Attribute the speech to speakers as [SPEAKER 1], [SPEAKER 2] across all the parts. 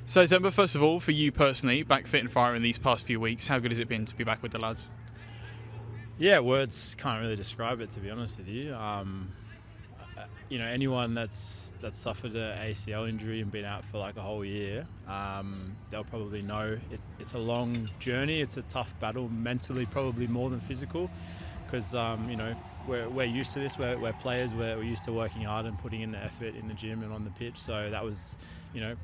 [SPEAKER 1] So Themba, first of all, for you personally, back fit and firing these past few weeks, how good has it been to be back with the lads?
[SPEAKER 2] Yeah, words can't really describe it, to be honest with you. Anyone that's suffered an ACL injury and been out for like a whole year, they'll probably know it's a long journey. It's a tough battle, mentally probably more than physical, because we're used to this. We're players. We're used to working hard and putting in the effort in the gym and on the pitch. So that was,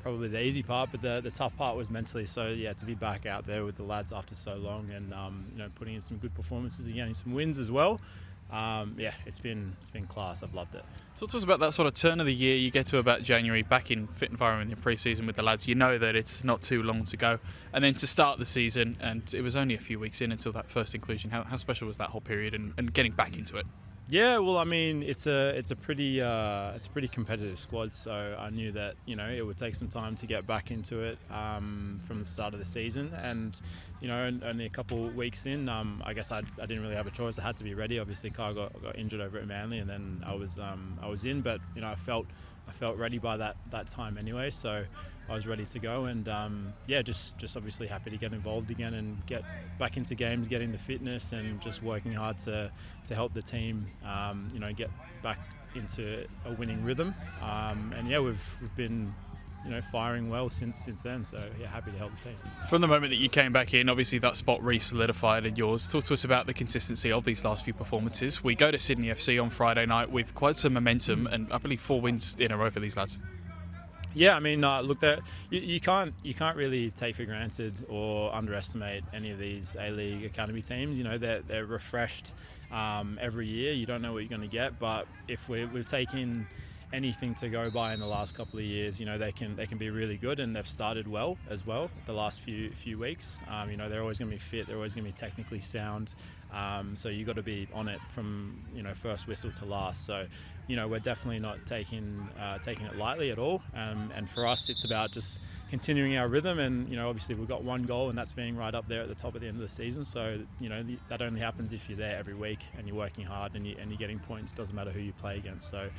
[SPEAKER 2] probably the easy part. But the tough part was mentally. So yeah, to be back out there with the lads after so long, and putting in some good performances and getting some wins as well. It's been class. I've loved it.
[SPEAKER 1] Talk to us about that sort of turn of the year. You get to about January, back in fit and firing in your pre-season with the lads. You know that it's not too long to go, and then to start the season, and it was only a few weeks in until that first inclusion. How special was that whole period and getting back into it?
[SPEAKER 2] Yeah, well, I mean, it's a pretty competitive squad, so I knew that it would take some time to get back into it from the start of the season, and only a couple weeks in, I guess I didn't really have a choice. I had to be ready. Obviously, Kai got injured over at Manly, and then I was in, but I felt ready by that time anyway, so I was ready to go, and just obviously happy to get involved again and get back into games, getting the fitness, and just working hard to help the team, get back into a winning rhythm. We've been firing well since then, so yeah, happy to help the team.
[SPEAKER 1] From the moment that you came back in, obviously that spot re-solidified in yours. Talk to us about the consistency of these last few performances. We go to Sydney FC on Friday night with quite some momentum, and I believe 4 wins in a row for these lads.
[SPEAKER 2] Yeah, I mean, look, you can't really take for granted or underestimate any of these A-League academy teams. They're refreshed every year. You don't know what you're going to get, but if we've taken anything to go by in the last couple of years, they can be really good, and they've started well as well the last few weeks. They're always going to be fit. They're always going to be technically sound. So you've got to be on it from first whistle to last. So we're definitely not taking it lightly at all. And for us, it's about just continuing our rhythm. And obviously we've got one goal, and that's being right up there at the top at the end of the season. So that only happens if you're there every week and you're working hard and you're getting points. Doesn't matter who you play against. So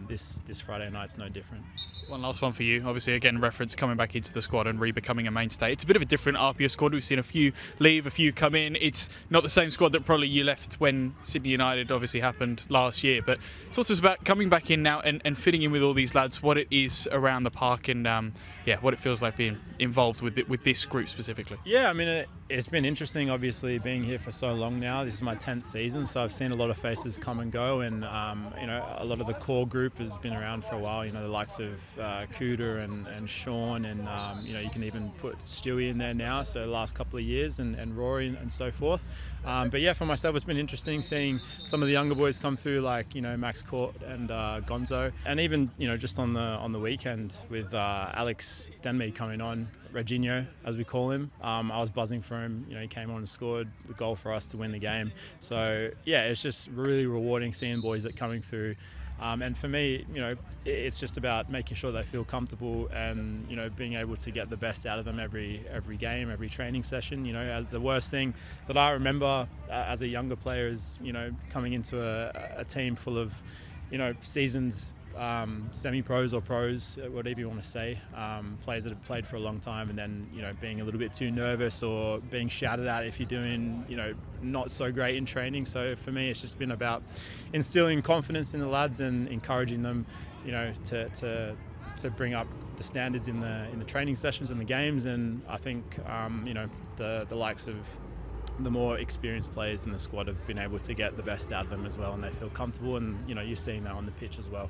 [SPEAKER 2] this Friday night's no different.
[SPEAKER 1] One last one for you. Obviously, again, reference coming back into the squad and re-becoming a mainstay. It's a bit of a different APIA squad. We've seen a few leave, a few come in. It's not the same squad that probably you left when Sydney United obviously happened last year. But talk to us about coming back in now and fitting in with all these lads, what it is around the park, and what it feels like being involved with this group specifically.
[SPEAKER 2] Yeah, I mean, it's been interesting, obviously, being here for so long now. This is my 10th season, so I've seen a lot of faces come and go, and a lot of the core group has been around for a while. The likes of 𝗠𝗘𝗕𝗢𝗢 and Sean, and you can even put Stewie in there now, so the last couple of years, and Rory and so forth. But yeah, for myself, it's been interesting seeing some of the younger boys come through, like Max Court and Gonzo, and even just on the weekend with Alex Denme coming on, Reginho, as we call him. I was buzzing for him. He came on and scored the goal for us to win the game. So yeah, it's just really rewarding seeing boys that coming through. And for me, it's just about making sure they feel comfortable and, being able to get the best out of them every game, every training session. The worst thing that I remember as a younger player is, coming into a team full of, seasoned semi-pros or pros, whatever you want to say, players that have played for a long time, and then being a little bit too nervous or being shouted at if you're doing not so great in training. So for me, it's just been about instilling confidence in the lads and encouraging them to bring up the standards in the training sessions and the games. And I think the likes of the more experienced players in the squad have been able to get the best out of them as well, and they feel comfortable, and you're seeing that on the pitch as well.